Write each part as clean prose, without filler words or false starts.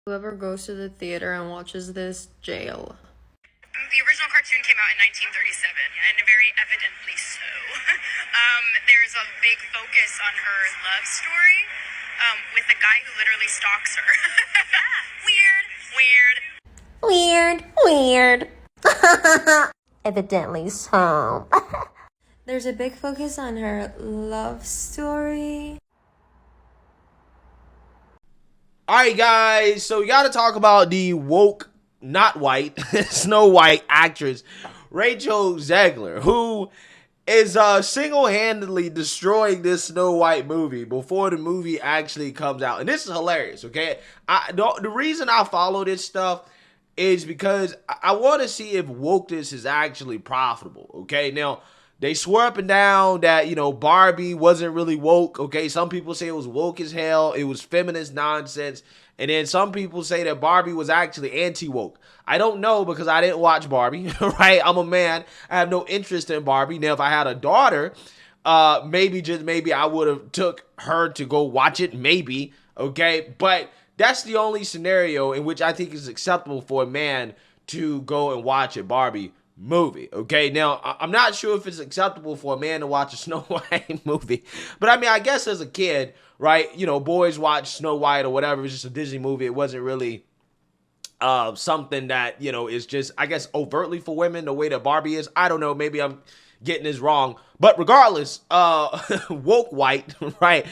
Whoever goes to the theater and watches this, jail. The original cartoon came out in 1937, and very evidently so. There's a big focus on her love story with a guy who literally stalks her. Weird. Weird. Evidently so. There's a big focus on her love story. Alright guys, so we gotta talk about the woke, not white, Snow White actress, Rachel Zegler, who is single-handedly destroying this Snow White movie before the movie actually comes out. And this is hilarious, okay? The reason I follow this stuff is because I want to see if wokeness is actually profitable, okay? Now, they swear up and down that, you know, Barbie wasn't really woke, okay? Some people say it was woke as hell. It was feminist nonsense. And then some people say that Barbie was actually anti-woke. I don't know because I didn't watch Barbie, right? I'm a man. I have no interest in Barbie. Now, if I had a daughter, maybe I would have took her to go watch it, maybe, okay? But that's the only scenario in which I think is acceptable for a man to go and watch a Barbie movie, okay? Now, I'm not sure if it's acceptable for a man to watch a Snow White movie, but I mean, I guess as a kid, right, you know, boys watch Snow White or whatever. It was just a Disney movie. It wasn't really something that, you know, is just, I guess, overtly for women the way that Barbie is. I don't know. Maybe I'm getting this wrong. But regardless, woke white, right?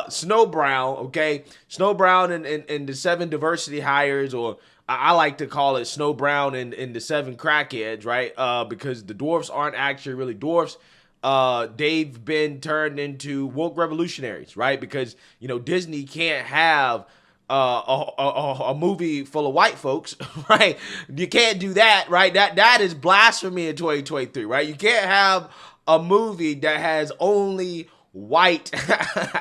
Snow Brown, okay? Snow Brown and the 7 diversity hires, or I like to call it Snow Brown and the 7 crackheads, right? Because the dwarfs aren't actually really dwarfs. They've been turned into woke revolutionaries, right? Because, you know, Disney can't have a movie full of white folks, right? You can't do that, right? That is blasphemy in 2023, right? You can't have a movie that has only white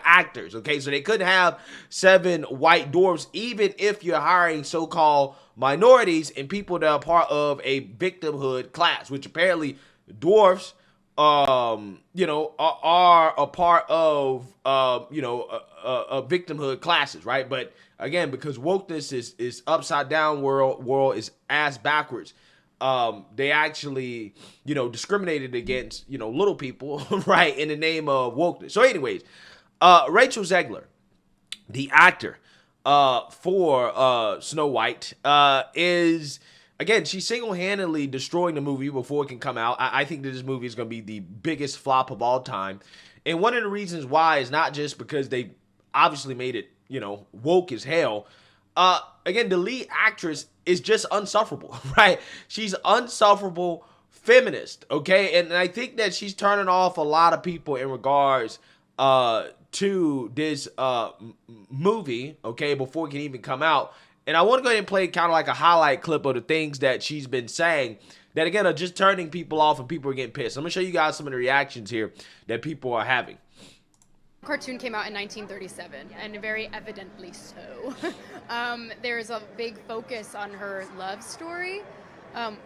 actors, okay? So they couldn't have 7 white dwarfs, even if you're hiring so-called minorities and people that are part of a victimhood class, which apparently dwarfs you know, are a part of you know, a victimhood classes, right? But again, because wokeness is upside down, world is ass backwards, they actually, you know, discriminated against, you know, little people, right, in the name of wokeness. So anyways, Rachel Zegler, the actor for Snow White, is, again, she's single-handedly destroying the movie before it can come out. I think that this movie is going to be the biggest flop of all time. And one of the reasons why is not just because they obviously made it, you know, woke as hell. Again, the lead actress is just unsufferable, right? She's unsufferable feminist, okay? And I think that she's turning off a lot of people in regards to this movie, okay, before it can even come out. And I want to go ahead and play kind of like a highlight clip of the things that she's been saying that, again, are just turning people off and people are getting pissed. I'm going to show you guys some of the reactions here that people are having. Cartoon came out in 1937, and very evidently so. There's a big focus on her love story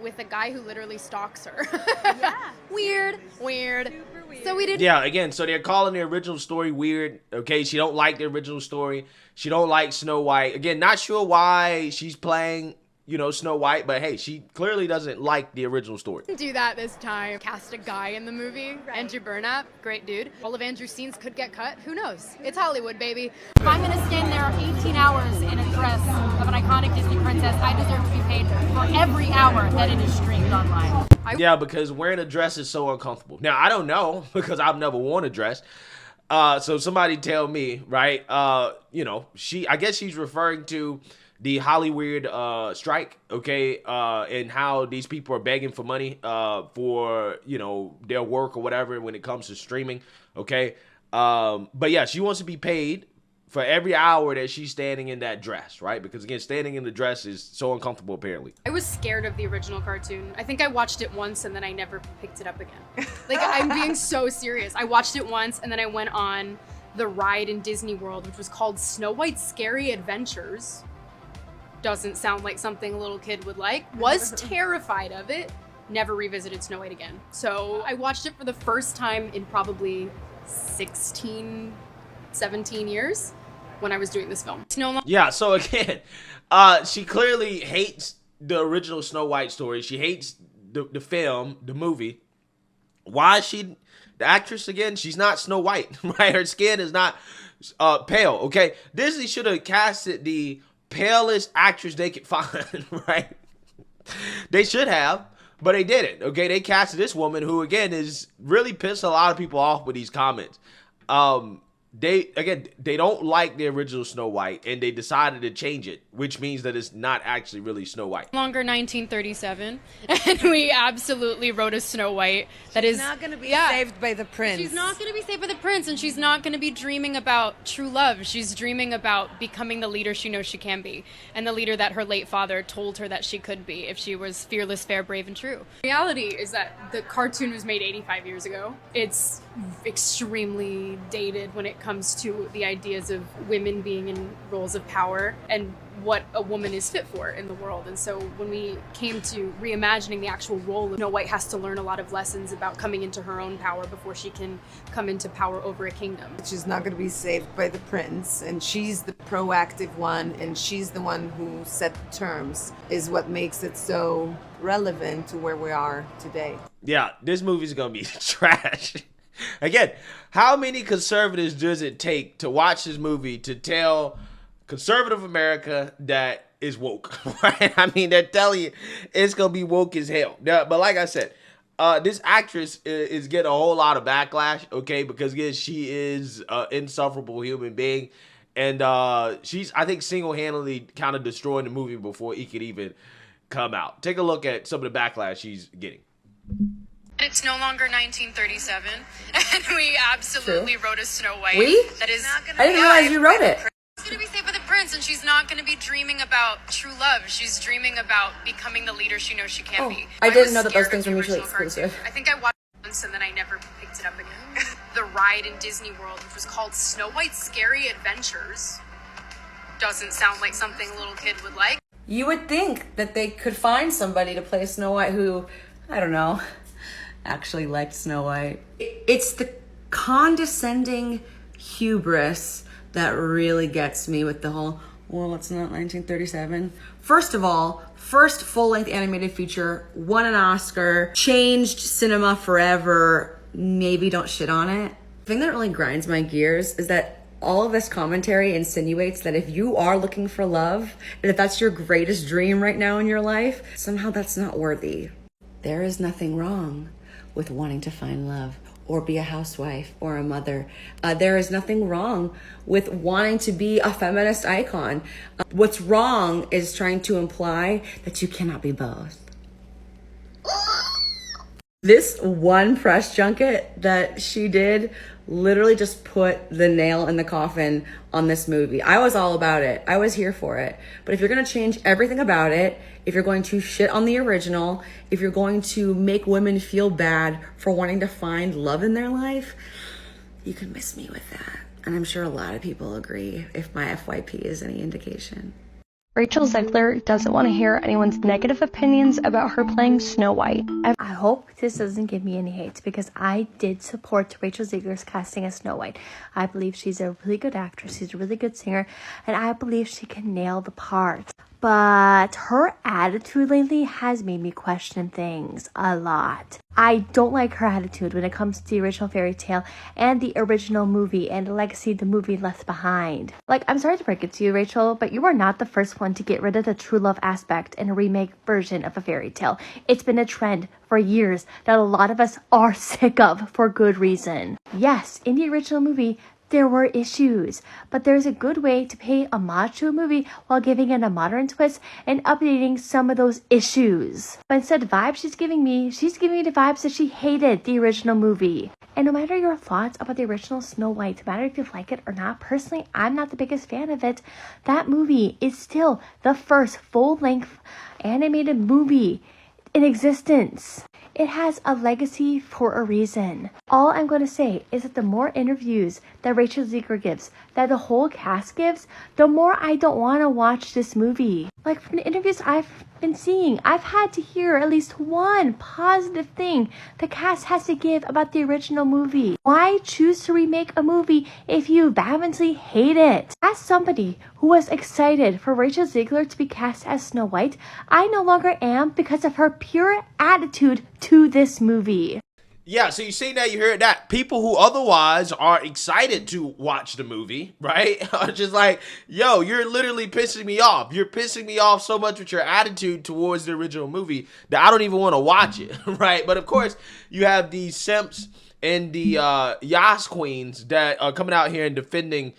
with a guy who literally stalks her. Yeah. Weird. Super weird. So we did. Yeah, again, so they're calling the original story weird. Okay, she don't like the original story. She don't like Snow White. Again, not sure why she's playing, you know, Snow White, but hey, she clearly doesn't like the original story. Do that this time. Cast a guy in the movie. Right. Andrew Burnap, great dude. All of Andrew's scenes could get cut. Who knows? It's Hollywood, baby. If I'm going to stand there 18 hours in a dress of an iconic Disney princess, I deserve to be paid for every hour that it is streamed online. Yeah, because wearing a dress is so uncomfortable. Now, I don't know because I've never worn a dress. So somebody tell me, right? You know, I guess she's referring to the Hollywood strike, okay, and how these people are begging for money for, you know, their work or whatever when it comes to streaming, okay? But yeah, she wants to be paid for every hour that she's standing in that dress, right? Because again, standing in the dress is so uncomfortable, apparently. I was scared of the original cartoon. I think I watched it once and then I never picked it up again. Like, I'm being so serious. I watched it once and then I went on the ride in Disney World, which was called Snow White's Scary Adventures. Doesn't sound like something a little kid would like. Was terrified of it. Never revisited Snow White again. So I watched it for the first time in probably 16, 17 years. when I was doing this film. It's no longer Yeah, so again, she clearly hates the original Snow White story. She hates the film, the movie. Why is she the actress again? She's not Snow White, right? Her skin is not pale, okay? Disney should have casted the palest actress they could find, right? They should have, but they didn't, okay? They casted this woman who, again, is really pissed a lot of people off with these comments. They don't like the original Snow White, and they decided to change it, which means that it's not actually really Snow White. longer 1937, and we absolutely wrote a Snow White that is not going to be saved by the prince. She's not going to be saved by the prince, and she's not going to be dreaming about true love. She's dreaming about becoming the leader she knows she can be, and the leader that her late father told her that she could be if she was fearless, fair, brave, and true. Reality is that the cartoon was made 85 years ago. It's extremely dated when it comes to the ideas of women being in roles of power and what a woman is fit for in the world. And so when we came to reimagining the actual role, Snow White has to learn a lot of lessons about coming into her own power before she can come into power over a kingdom. She's not going to be saved by the prince, and she's the proactive one, and she's the one who set the terms, is what makes it so relevant to where we are today. Yeah, this movie's gonna be trash. Again, how many conservatives does it take to watch this movie to tell conservative America that is woke? Right? I mean, they're telling you it's gonna be woke as hell. Yeah, but like I said, this actress is getting a whole lot of backlash, okay? Because again, she is an insufferable human being, and she's, I think, single-handedly kind of destroying the movie before it could even come out. Take a look at some of the backlash she's getting. It's no longer 1937, and we absolutely wrote a Snow White that is I didn't realize you wrote it. She's going to be saved by the prince, and she's not going to be dreaming about true love. She's dreaming about becoming the leader she knows she can be. I didn't was know that those scared things of were the mutually original cartoon. exclusive. I think I watched it once, and then I never picked it up again. The ride in Disney World, which was called Snow White's Scary Adventures, doesn't sound like something a little kid would like. You would think that they could find somebody to play Snow White who, I don't know, actually liked Snow White. It's the condescending hubris that really gets me with the whole, well, it's not 1937. First of all, first full-length animated feature, won an Oscar, changed cinema forever. Maybe don't shit on it. The thing that really grinds my gears is that all of this commentary insinuates that if you are looking for love, and if that's your greatest dream right now in your life, somehow that's not worthy. There is nothing wrong with wanting to find love or be a housewife or a mother. There is nothing wrong with wanting to be a feminist icon. What's wrong is trying to imply that you cannot be both. This one press junket that she did literally just put the nail in the coffin on this movie. I was all about it. I was here for it. But if you're going to change everything about it, if you're going to shit on the original, if you're going to make women feel bad for wanting to find love in their life, you can miss me with that. And I'm sure a lot of people agree, if my FYP is any indication. Rachel Zegler doesn't want to hear anyone's negative opinions about her playing Snow White. I hope this doesn't give me any hate because I did support Rachel Zegler's casting as Snow White. I believe she's a really good actress, she's a really good singer, and I believe she can nail the part. But her attitude lately has made me question things a lot. I don't like her attitude when it comes to the original fairy tale and the original movie and the legacy the movie left behind. Like, I'm sorry to break it to you, Rachel, but you are not the first one to get rid of the true love aspect in a remake version of a fairy tale. It's been a trend for years that a lot of us are sick of for good reason. Yes, in the original movie, there were issues, but there's a good way to pay homage to a movie while giving it a modern twist and updating some of those issues. But instead of vibes she's giving me the vibes that she hated the original movie. And no matter your thoughts about the original Snow White, no matter if you like it or not, personally, I'm not the biggest fan of it. That movie is still the first full-length animated movie in existence. It has a legacy for a reason. All I'm going to say is that the more interviews that Rachel Zegler gives, that the whole cast gives, the more I don't want to watch this movie. Like, from the interviews I've been seeing, I've had to hear at least one positive thing the cast has to give about the original movie. Why choose to remake a movie if you vehemently hate it? As somebody who was excited for Rachel Zegler to be cast as Snow White, I no longer am because of her pure attitude to this movie. Yeah, so you see that, you hear that. People who otherwise are excited to watch the movie, right, are just like, yo, you're literally pissing me off. You're pissing me off so much with your attitude towards the original movie that I don't even want to watch it, right? But of course, you have these simps and the Yas queens that are coming out here and defending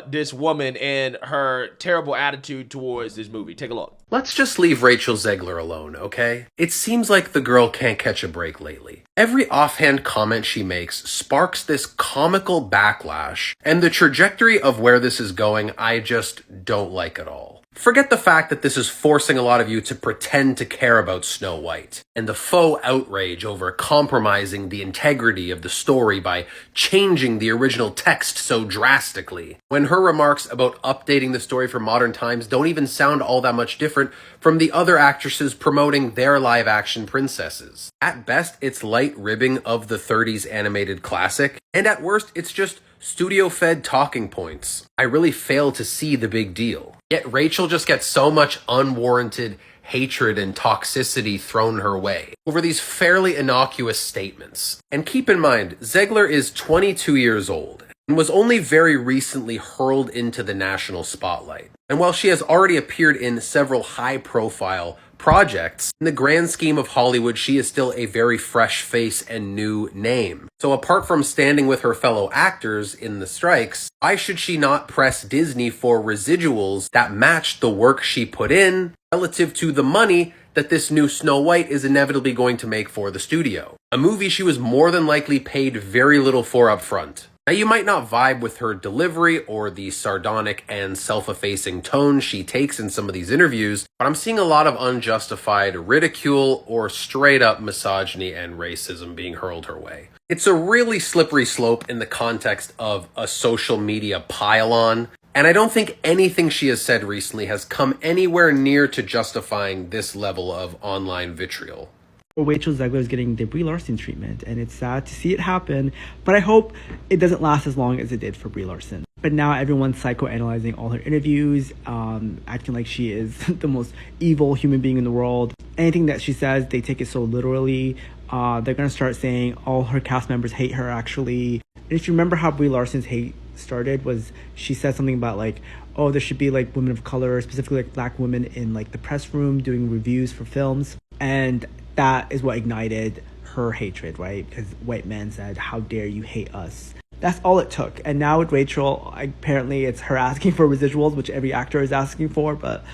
this woman and her terrible attitude towards this movie. Take a look. Let's just leave Rachel Zegler alone, okay? It seems like the girl can't catch a break lately. Every offhand comment she makes sparks this comical backlash, and the trajectory of where this is going, I just don't like at all. Forget the fact that this is forcing a lot of you to pretend to care about Snow White, and the faux outrage over compromising the integrity of the story by changing the original text so drastically, when her remarks about updating the story for modern times don't even sound all that much different from the other actresses promoting their live-action princesses. At best, it's light ribbing of the 30s animated classic, and at worst, it's just studio-fed talking points. I really fail to see the big deal. Yet Rachel just gets so much unwarranted hatred and toxicity thrown her way over these fairly innocuous statements. And keep in mind, Zegler is 22 years old and was only very recently hurled into the national spotlight. And while she has already appeared in several high-profile projects, in the grand scheme of Hollywood, she is still a very fresh face and new name. So apart from standing with her fellow actors in the strikes, why should she not press Disney for residuals that match the work she put in relative to the money that this new Snow White is inevitably going to make for the studio? A movie she was more than likely paid very little for up front. Now, you might not vibe with her delivery or the sardonic and self-effacing tone she takes in some of these interviews, but I'm seeing a lot of unjustified ridicule or straight-up misogyny and racism being hurled her way. It's a really slippery slope in the context of a social media pile-on, and I don't think anything she has said recently has come anywhere near to justifying this level of online vitriol. Rachel Zegler is getting the Brie Larson treatment, and it's sad to see it happen, but I hope it doesn't last as long as it did for Brie Larson. But now everyone's psychoanalyzing all her interviews, acting like she is the most evil human being in the world. Anything that she says, they take it so literally. They're going to start saying all her cast members hate her, actually. And if you remember how Brie Larson's hate started, was she said something about like, oh, there should be like women of color, specifically like black women in like the press room doing reviews for films. And that is what ignited her hatred, right? Because white men said, how dare you hate us? That's all it took. And now with Rachel, apparently it's her asking for residuals, which every actor is asking for, but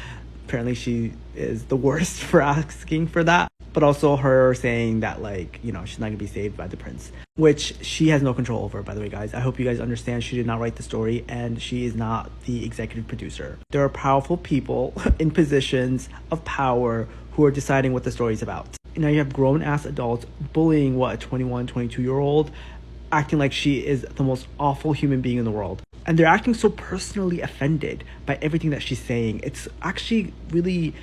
apparently she is the worst for asking for that. But also her saying that, like, you know, she's not going to be saved by the prince, which she has no control over, by the way, guys. I hope you guys understand she did not write the story, and she is not the executive producer. There are powerful people in positions of power who are deciding what the story is about. And now you have grown-ass adults bullying, a 21, 22-year-old, acting like she is the most awful human being in the world. And they're acting so personally offended by everything that she's saying. It's actually really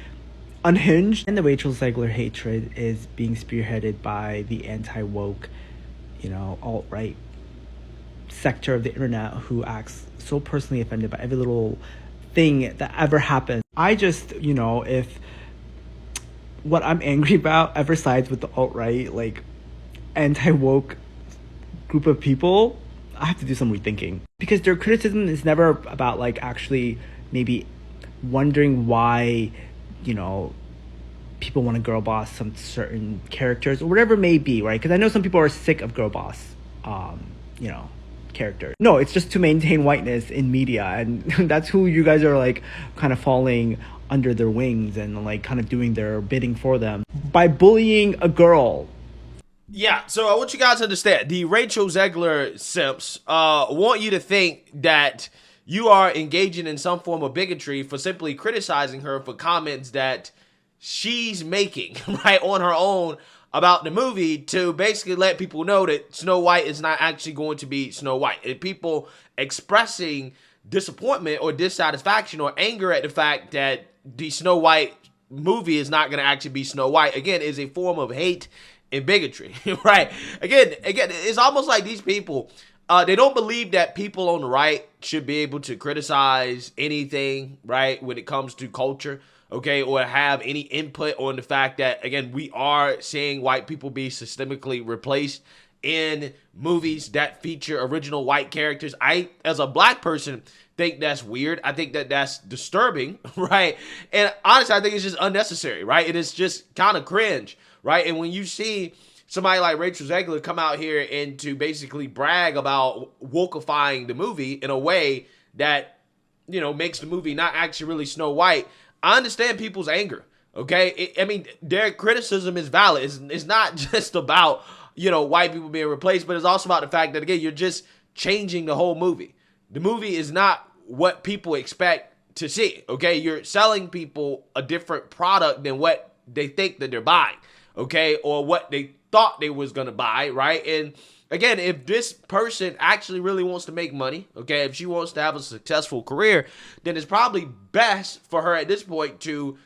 unhinged. And the Rachel Zegler hatred is being spearheaded by the anti-woke, alt-right sector of the internet who acts so personally offended by every little thing that ever happened. I just, if what I'm angry about ever sides with the alt-right, like, anti-woke group of people, I have to do some rethinking. Because their criticism is never about, like, actually maybe wondering why, people want to girl boss some certain characters or whatever it may be, right? Because I know some people are sick of girl boss, characters. No, it's just to maintain whiteness in media, and that's who you guys are, like, kind of falling under their wings and, like, kind of doing their bidding for them by bullying a girl. Yeah, so I want you guys to understand, the Rachel Zegler simps want you to think that you are engaging in some form of bigotry for simply criticizing her for comments that she's making, right, on her own about the movie to basically let people know that Snow White is not actually going to be Snow White. And people expressing disappointment or dissatisfaction or anger at the fact that the Snow White movie is not going to actually be Snow White, again, is a form of hate and bigotry, right? Again, it's almost like these people, they don't believe that people on the right should be able to criticize anything, right, when it comes to culture, okay, or have any input on the fact that, again, we are seeing white people be systemically replaced in movies that feature original white characters. I, as a black person, think that's weird. I think that that's disturbing, right? And honestly, I think it's just unnecessary, right? It is just kind of cringe, right? And when you see somebody like Rachel Zegler come out here and to basically brag about wokeifying the movie in a way that, you know, makes the movie not actually really Snow White, I understand people's anger, okay? I mean, their criticism is valid. It's not just about, you know, white people being replaced, but it's also about the fact that, again, you're just changing the whole movie. The movie is not what people expect to see, okay? You're selling people a different product than what they think that they're buying, okay? Or what they thought they was going to buy, right? And again, if this person actually really wants to make money, okay, if she wants to have a successful career, then it's probably best for her at this point to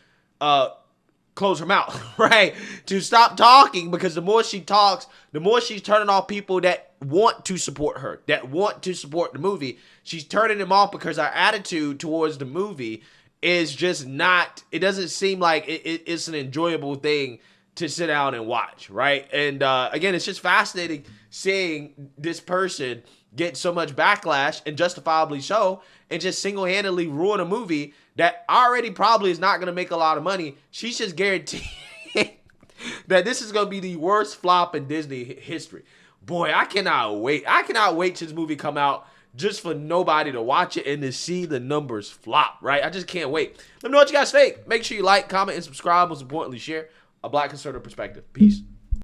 close her mouth, right? To stop talking, because the more she talks, the more she's turning off people that want to support her, that want to support the movie. She's turning them off because our attitude towards the movie is just not, it doesn't seem like it's an enjoyable thing to sit down and watch, right? And again, it's just fascinating seeing this person get so much backlash, and justifiably so, and just single-handedly ruin a movie that already probably is not going to make a lot of money. She's just guaranteed that this is going to be the worst flop in Disney history. Boy, I cannot wait. I cannot wait till this movie come out just for nobody to watch it and to see the numbers flop, right? I just can't wait. Let me know what you guys think. Make sure you like, comment, and subscribe. Most importantly, share a Black conservative perspective. Peace.